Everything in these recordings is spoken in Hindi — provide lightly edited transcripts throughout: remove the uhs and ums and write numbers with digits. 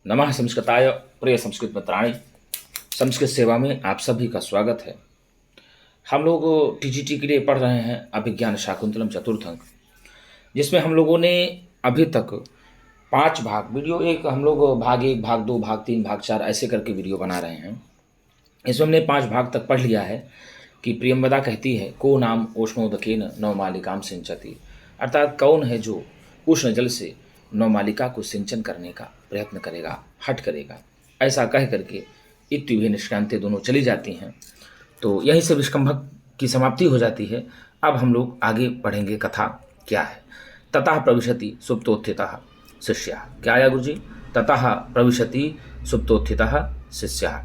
नमः संस्कृताय प्रिय संस्कृत मित्राणि। संस्कृत सेवा में आप सभी का स्वागत है। हम लोग टीजीटी के लिए पढ़ रहे हैं अभिज्ञान शाकुंतलम चतुर्थ अंक, जिसमें हम लोगों ने अभी तक 5 भाग वीडियो, एक हम लोग भाग 1, भाग 2, भाग 3, भाग 4 ऐसे करके वीडियो बना रहे हैं। इसमें हमने 5 भाग तक पढ़ लिया है कि प्रियंवदा कहती है को नाम उष्णोदकेन नवमालिकाम सिंचती, अर्थात कौन है जो उष्ण जल से नवमालिका को सिंचन करने का प्रयत्न करेगा, हट करेगा। ऐसा कह करके इत्युभे निष्क्रांते दोनों चली जाती हैं। तो यहीं से विष्कंभक की समाप्ति हो जाती है। अब हम लोग आगे पढ़ेंगे कथा क्या है। ततः प्रविशति सुप्तोत्थितः शिष्यः। क्या आया गुरु जी? ततः प्रविशति सुप्तोत्थितः शिष्यः।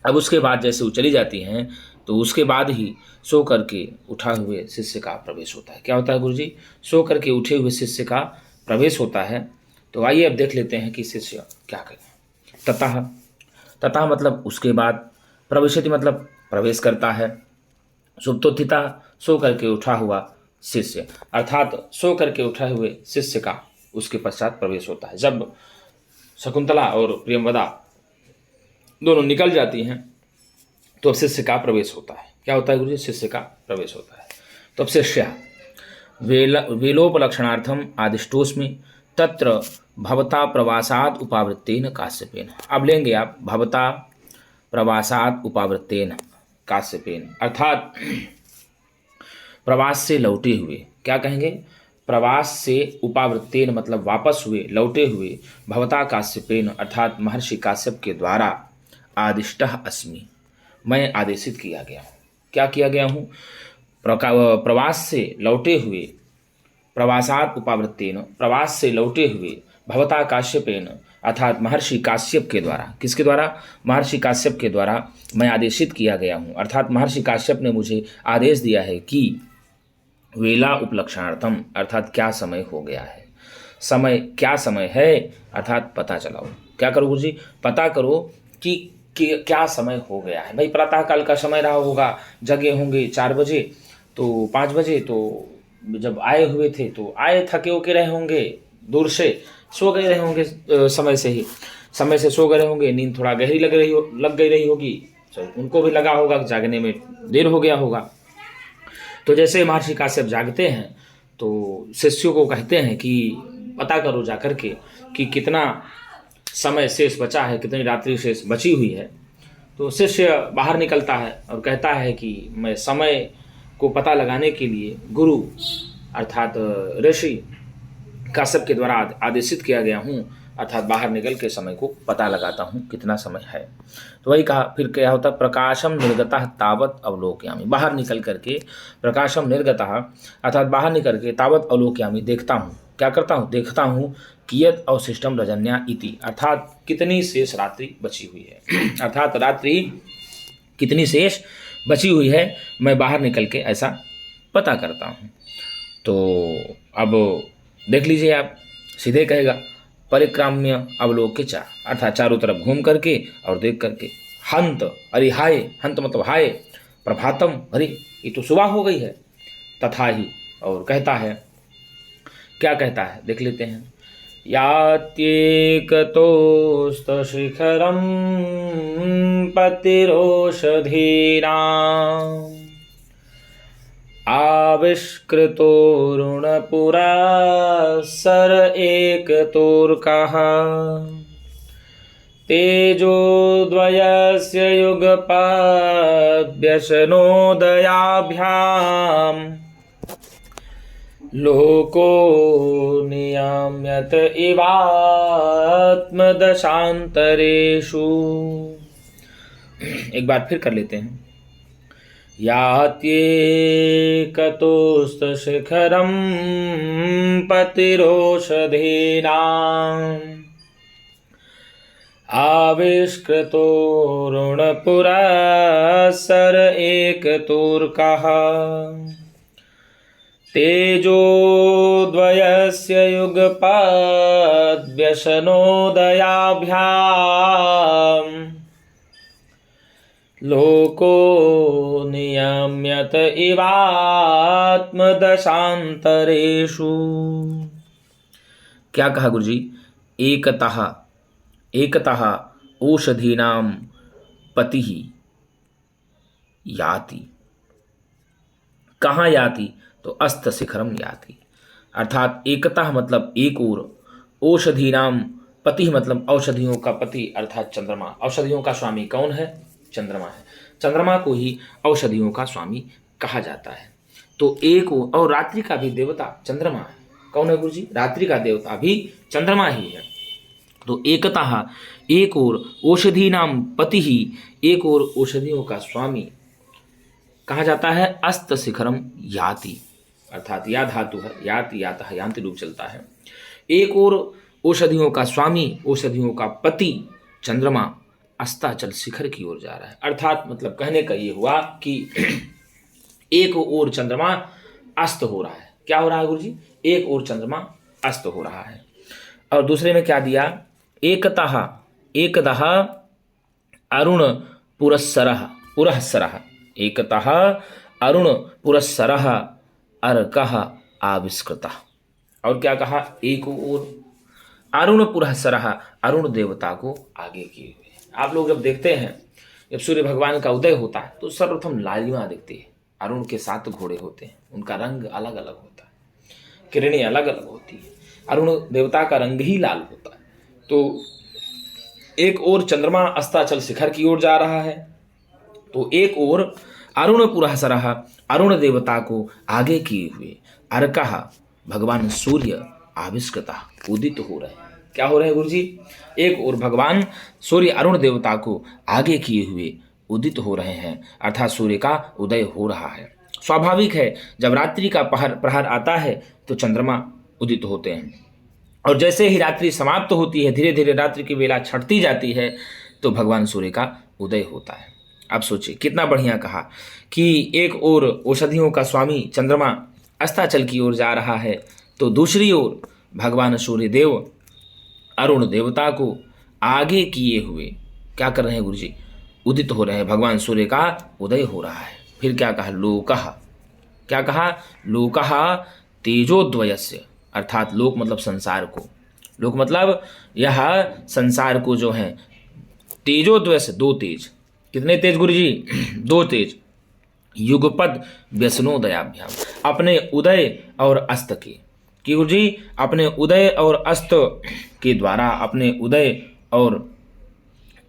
अब उसके बाद जैसे वो चली जाती हैं तो उसके बाद ही सो करके उठा हुए शिष्य का प्रवेश होता है। क्या होता है गुरुजी? सो करके उठे हुए शिष्य का प्रवेश होता है। तो आइए अब देख लेते हैं कि शिष्य क्या करें। ततः, ततः मतलब उसके बाद, प्रविशति मतलब प्रवेश करता है, सुप्तोत्थिता सो करके उठा हुआ शिष्य, अर्थात सो करके उठे हुए शिष्य का उसके पश्चात प्रवेश होता है। जब शकुंतला और प्रियंवदा दोनों निकल जाती हैं तो अब शिष्य का प्रवेश होता है। क्या होता है गुरुजी? शिष्य का प्रवेश होता है। तो अब शिष्य वेलोपलक्षणार्थम आदिष्टोस्मि तत्र भवता प्रवासाद उपावृत्तेन काश्यपेन। अब लेंगे आप भवता प्रवासाद उपावृत्तेन काश्यपेन, अर्थात प्रवास से लौटे हुए। क्या कहेंगे? प्रवास से उपावृत्तेन मतलब वापस हुए, लौटे हुए, भवता काश्यपेन अर्थात महर्षि काश्यप के द्वारा आदिष्टः अस्मि, मैं आदेशित किया गया हूँ। क्या किया गया हूँ? प्रवास से लौटे हुए, प्रवासात उपावृत्तेन प्रवास से लौटे हुए, भवता काश्यपेन अर्थात महर्षि काश्यप के द्वारा। किसके द्वारा? महर्षि काश्यप के द्वारा मैं आदेशित किया गया हूँ, अर्थात महर्षि काश्यप ने मुझे आदेश दिया है कि वेला उपलक्षणार्थम अर्थात क्या समय हो गया है। समय क्या समय है अर्थात पता चलाओ। क्या करो गुरुजी? पता करो कि क्या समय हो गया है। भाई प्रातः काल का समय रहा होगा, जगे होंगे 4 बजे तो 5 बजे, तो जब आए हुए थे तो आए, थके होके रहे होंगे, दूर से सो गए रहे होंगे, समय से सो गए होंगे, नींद थोड़ा गहरी लग गई रही होगी, तो उनको भी लगा होगा जागने में देर हो गया होगा। तो जैसे महर्षि काश्यप जागते हैं तो शिष्यों को कहते हैं कि पता करो जा करके कि कितना समय शेष बचा है, कितनी रात्रि शेष बची हुई है। तो शिष्य बाहर निकलता है और कहता है कि मैं समय को पता लगाने के लिए गुरु अर्थात ऋषि काश्यप के द्वारा आदेशित किया गया हूँ, अर्थात बाहर निकल के समय को पता लगाता हूँ कितना समय है। तो वही कहा। फिर क्या होता है? प्रकाशम निर्गतः तावत अवलोकयामि। बाहर निकल करके प्रकाशम निर्गतः अर्थात बाहर निकल के तावत अवलोकयामि देखता हूँ। क्या करता हूँ? देखता हूँ कियत अवशिष्टम रजन्या इति, अर्थात कितनी शेष रात्रि बची हुई है, अर्थात रात्रि कितनी शेष बची हुई है, मैं बाहर निकल के ऐसा पता करता हूँ। तो अब देख लीजिए आप, सीधे कहेगा परिक्राम्य अवलोक्य चा, अर्थात चारों तरफ घूम करके और देख करके, हंत अरे हाय, हंत मतलब हाय, प्रभातम अरे ये तो सुबह हो गई है, तथा ही, और कहता है, क्या कहता है देख लेते हैं। यात्येकतोस्तशिखरं पतिरोषधीनाम् आविष्कृतोरुणपुरा सर एकतोर्कः तेजोद्वयस्य युगपद्व्यसनोदयाभ्याम् लोको नियम्यत इवात्मदशान्तरेषु। एक बार फिर कर लेते हैं। यात्येकतोस्तशिखरं पतिरोषधीनाम् आविष्कृतोरुणपुरा सर एकतोर्कः तेजोद्वयस्य युगपद्व्यसनोदयाभ्याम् लोको नियम्यत इवात्मदशान्तरेषु। क्या कहा गुरुजी? एकतः एकतः ओषधीनां पतिः याति। कहाँ याति? तो अस्त शिखरम याति। अर्थात एकतः मतलब एक ओर, औषधीनाम पति मतलब औषधियों का पति अर्थात चंद्रमा। औषधियों का स्वामी कौन है? चंद्रमा है। चंद्रमा को ही औषधियों का स्वामी कहा जाता है। तो एक और रात्रि का भी देवता चंद्रमा है। कौन है गुरु जी? रात्रि का देवता भी चंद्रमा ही है। तो एकतः एक ओर औषधीनाम पति ही, एक ओर औषधियों का स्वामी कहा जाता है। अस्त शिखरम याति अर्थात या धातु है, याति यातः यान्ति रूप चलता है। एक ओर औषधियों का स्वामी, औषधियों का पति चंद्रमा अस्ताचल शिखर की ओर जा रहा है। अर्थात मतलब कहने का ये हुआ कि एक ओर चंद्रमा अस्त हो रहा है। क्या हो रहा है गुरु जी? एक ओर चंद्रमा अस्त हो रहा है। और दूसरे में क्या दिया? एकतः एकदः अरुण पुरस्सरः पुरःसरः, एकतः अरुण पुरस्सरः अर्कः आविष्कृतः। और क्या कहा? एक ओर अरुण पुरःसरः, अरुण देवता को आगे किए हुए। आप लोग जब देखते हैं, जब सूर्य भगवान का उदय होता है तो सर्वप्रथम लालिमा दिखती है। अरुण के 7 घोड़े होते हैं, उनका रंग अलग अलग होता है, किरणें अलग अलग होती है। अरुण देवता का रंग ही लाल होता है। तो एक ओर चंद्रमा अस्ताचल शिखर की ओर जा रहा है, तो एक ओर अरुण पुरःसरः, अरुण देवता को आगे किए हुए अर्कः भगवान सूर्य आविष्कृतः उदित हो रहे हैं। क्या हो रहे हैं गुरुजी? एक ओर भगवान सूर्य अरुण देवता को आगे किए हुए उदित हो रहे हैं, अर्थात सूर्य का उदय हो रहा है। स्वाभाविक है, जब रात्रि का प्रहर आता है तो चंद्रमा उदित होते हैं, और जैसे ही रात्रि समाप्त होती है, धीरे धीरे रात्रि की वेला छटती जाती है, तो भगवान सूर्य का उदय होता है। अब सोचिए कितना बढ़िया कहा कि एक ओर औषधियों का स्वामी चंद्रमा अस्ताचल की ओर जा रहा है, तो दूसरी ओर भगवान सूर्यदेव अरुण देवता को आगे किए हुए क्या कर रहे हैं गुरुजी? उदित हो रहे हैं। भगवान सूर्य का उदय हो रहा है। फिर क्या कहा? लोकः। क्या कहा? लोकः तेजोद्वयस्य, अर्थात लोक मतलब संसार को, लोक मतलब यह संसार को जो है तेजोद्वय से 2 तेज। कितने तेज गुरुजी? 2 तेज। युगपद व्यसनोदयाभ्याम, अपने उदय और अस्त के, कि गुरुजी अपने उदय और अस्त के द्वारा, अपने उदय और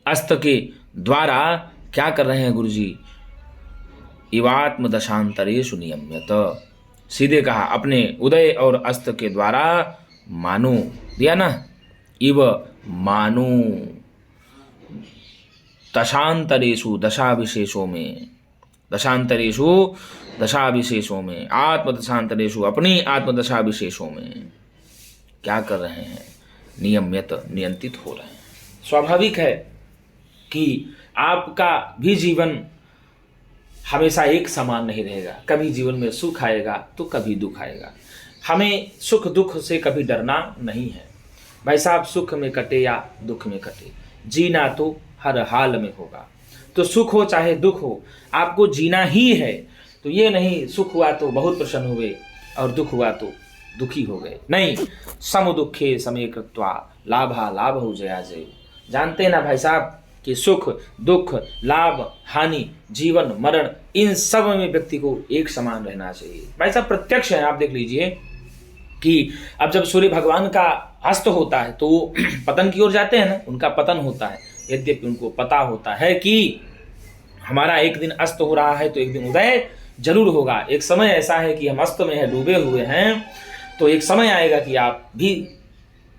अस्त के द्वारा क्या कर रहे हैं गुरुजी? इवात्म दशांतरेषु नियम्यत, सीधे कहा अपने उदय और अस्त के द्वारा मानो, दिया ना, इव मानो दशांतरेषु दशा विशेषों में, दशांतरेषु दशा विशेषों में, आत्म दशांतरेषु अपनी आत्म दशा विशेषों में क्या कर रहे हैं? नियमित नियंत्रित हो रहे हैं। स्वाभाविक है कि आपका भी जीवन हमेशा एक समान नहीं रहेगा। कभी जीवन में सुख आएगा तो कभी दुख आएगा। हमें सुख दुख से कभी डरना नहीं है भाई साहब। सुख में कटे या दुख में कटे, जीना तो हर हाल में होगा। तो सुख हो चाहे दुख हो, आपको जीना ही है। तो ये नहीं सुख हुआ तो बहुत प्रसन्न हुए और दुख हुआ तो दुखी हो गए, नहीं। सम दुखे समे कृत्वा लाभा लाभ हो जया जय। जानते हैं ना भाई साहब कि सुख दुख लाभ हानि जीवन मरण इन सब में व्यक्ति को एक समान रहना चाहिए। भाई साहब प्रत्यक्ष है, आप देख लीजिए कि अब जब सूर्य भगवान का अस्त होता है तो वो पतन की ओर जाते हैं ना, उनका पतन होता है। यद्यपि उनको पता होता है कि हमारा एक दिन अस्त हो रहा है तो एक दिन उदय जरूर होगा। एक समय ऐसा है कि हम अस्त में है, डूबे हुए हैं, तो एक समय आएगा कि आप भी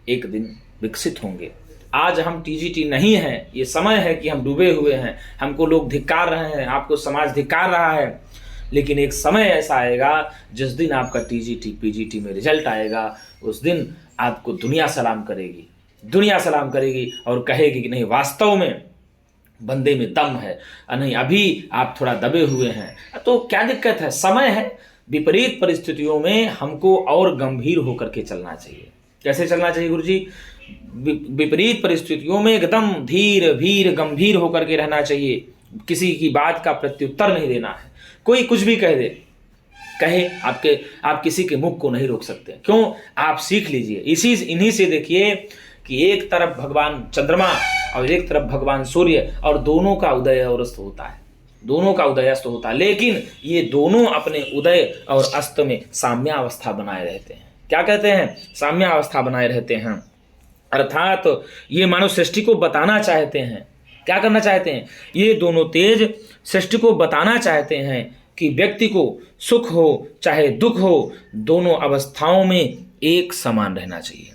एक दिन विकसित होंगे। आज हम टीजीटी नहीं हैं, ये समय है कि हम डूबे हुए हैं, हमको लोग धिक्कार रहे हैं, आपको समाज धिक्कार रहा है। लेकिन एक समय ऐसा आएगा जिस दिन आपका टीजीटी पीजीटी में रिजल्ट आएगा, उस दिन आपको दुनिया सलाम करेगी, दुनिया सलाम करेगी और कहेगी कि नहीं वास्तव में बंदे में दम है, नहीं अभी आप थोड़ा दबे हुए हैं। तो क्या दिक्कत है? समय है। विपरीत परिस्थितियों में हमको और गंभीर होकर के चलना चाहिए। कैसे चलना चाहिए गुरुजी? विपरीत परिस्थितियों में एकदम धीर भीर गंभीर होकर के रहना चाहिए। किसी की बात का प्रत्युत्तर नहीं देना है। कोई कुछ भी कह दे, कहे आप किसी के मुख को नहीं रोक सकते। क्यों? आप सीख लीजिए इन्हीं से। देखिए कि एक तरफ भगवान चंद्रमा और एक तरफ भगवान सूर्य, और दोनों का उदय और अस्त होता है, दोनों का उदय अस्त होता है, लेकिन ये दोनों अपने उदय और अस्त में साम्यावस्था बनाए रहते हैं। क्या कहते हैं? साम्यावस्था बनाए रहते हैं। अर्थात ये मानव सृष्टि को बताना चाहते हैं, क्या करना चाहते हैं? ये दोनों तेज सृष्टि को बताना चाहते हैं कि व्यक्ति को सुख हो चाहे दुख हो, दोनों अवस्थाओं में एक समान रहना चाहिए।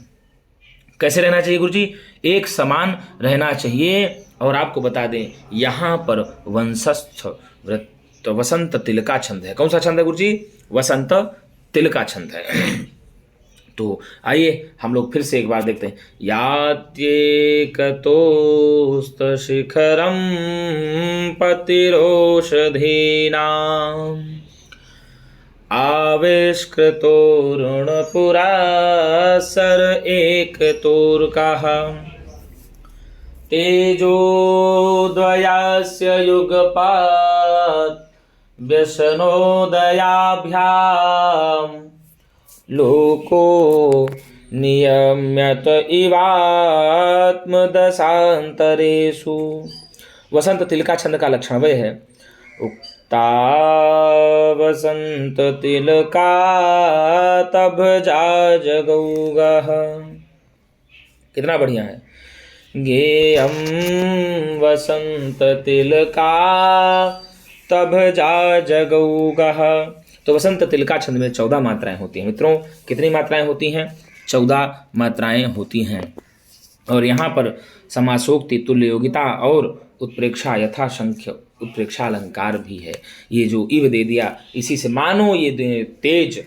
कैसे रहना चाहिए गुरुजी? एक समान रहना चाहिए। और आपको बता दें, यहाँ पर वंशस्थ वृत्त वसंत तिल का छंद है। कौन सा छंद है गुरुजी? वसंत तिल का छंद है। तो आइए हम लोग फिर से एक बार देखते हैं। यात्येकतोस्त शिखरम पतिरोषधीनाम आविष्कृतोरुणपुरा सर एक तोर्कः तेजोद्वयस्य युगपात् व्यसनोदयाभ्याम् लोको नियम्यत इवात्मदशान्तरेषु। वसंत तिल का छंद का लक्षण वह है, उक्ता वसंत तिल का तब जा जगौगः। कितना बढ़िया है। गेयम वसंत तिल का तब जा जगौगः। तो वसंत तिल का छंद में 14 मात्राएं होती हैं। मित्रों, कितनी मात्राएं होती हैं? 14 मात्राएं होती हैं। और यहाँ पर समासोक्ति, तुल्य योगिता और उत्प्रेक्षा यथासंख्य उत्प्रेक्षा अलंकार भी है। ये जो इव दे दिया, इसी से मानो ये तेज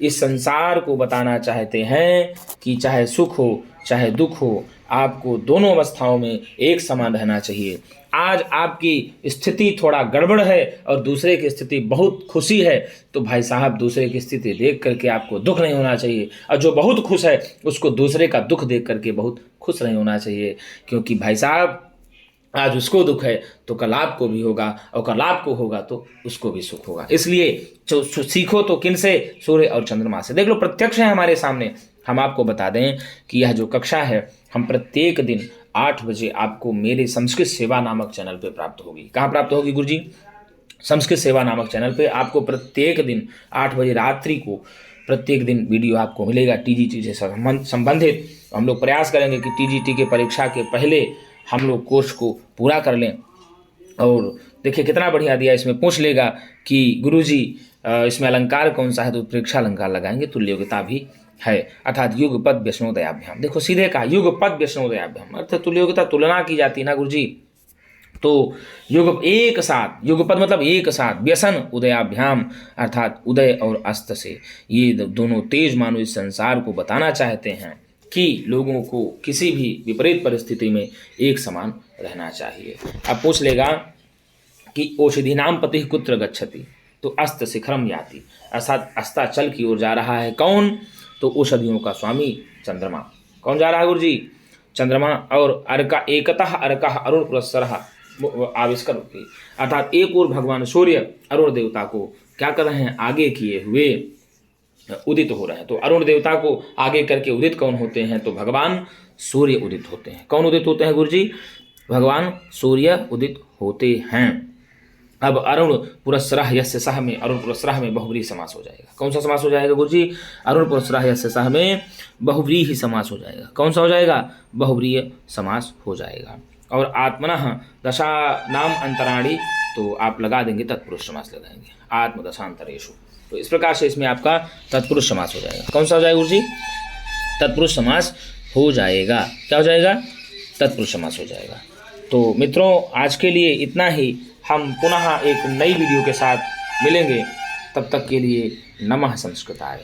इस संसार को बताना चाहते हैं कि चाहे सुख हो चाहे दुख हो, आपको दोनों अवस्थाओं में एक समान रहना चाहिए। आज आपकी स्थिति थोड़ा गड़बड़ है और दूसरे की स्थिति बहुत खुशी है, तो भाई साहब दूसरे की स्थिति देख करके आपको दुख नहीं होना चाहिए, और जो बहुत खुश है उसको दूसरे का दुख देख करके बहुत खुश नहीं होना चाहिए। क्योंकि भाई साहब आज उसको दुख है तो कल आपको भी होगा, और कल आपको होगा तो उसको भी सुख होगा। इसलिए सीखो तो किन से? सूर्य और चंद्रमा से। देख लो, प्रत्यक्ष है हमारे सामने। हम आपको बता दें कि यह जो कक्षा है हम प्रत्येक दिन 8 बजे आपको मेरे संस्कृत सेवा नामक चैनल पे प्राप्त होगी। कहाँ प्राप्त होगी गुरुजी? संस्कृत सेवा नामक चैनल पे आपको प्रत्येक दिन 8 बजे रात्रि को प्रत्येक दिन वीडियो आपको मिलेगा टीजीटी से संबंधित। हम लोग प्रयास करेंगे कि टीजीटी के परीक्षा के पहले हम लोग कोर्स को पूरा कर लें। और देखिए कितना बढ़िया दिया, इसमें पूछ लेगा कि गुरुजी इसमें अलंकार कौन सा है, तो उत्प्रेक्षा अलंकार लगाएंगे। तुल्य योगिता भी है, अर्थात युगपद व्यसनोदयाभ्याम। देखो सीधे कहा युगपद व्यसनोदयाभ्याम, अर्थात तुल्य योगिता तुलना की जाती है ना गुरुजी। तो युग एक साथ, युगपद मतलब एक साथ, व्यसन उदयाभ्याम अर्थात उदय और अस्त से, ये दोनों तेज मानो इस संसार को बताना चाहते हैं कि लोगों को किसी भी विपरीत परिस्थिति में एक समान रहना चाहिए। अब पूछ लेगा कि औषधि नाम पति कुत्र गच्छति, तो अस्त शिखरम याति, अर्थात अस्ताचल की ओर जा रहा है कौन? तो औषधियों का स्वामी चंद्रमा। कौन जा रहा है गुरुजी? चंद्रमा। और अर्का एकतः अर्कः अरुण पुरस्सरः आविष्कर होती, अर्थात एक और भगवान सूर्य अरुण देवता को क्या कर रहे हैं? आगे किए हुए उदित हो रहे हैं। तो अरुण देवता को आगे करके उदित कौन होते हैं? तो भगवान सूर्य उदित होते हैं। कौन उदित होते हैं गुरुजी? भगवान सूर्य उदित होते हैं। अब अरुण पुरस्सरः यस्य सह में, अरुण पुरस्सरः में बहुव्रीहि समास हो जाएगा। कौन सा समास हो जाएगा गुरुजी? अरुण पुरस्सरः यस्य सह में बहुव्रीहि समास हो जाएगा। कौन सा हो जाएगा? बहुव्रीहि समास हो जाएगा। और आत्मनः दशा नाम अंतराणी, तो आप लगा देंगे तत्पुरुष समास लगाएंगे, आत्मदशांतरेषु। तो इस प्रकार से इसमें आपका तत्पुरुष समास हो जाएगा। कौन सा हो जाएगा गुरुजी? तत्पुरुष समास हो जाएगा। क्या हो जाएगा? तत्पुरुष समास हो जाएगा। तो मित्रों, आज के लिए इतना ही। हम पुनः एक नई वीडियो के साथ मिलेंगे। तब तक के लिए नमः संस्कृताय।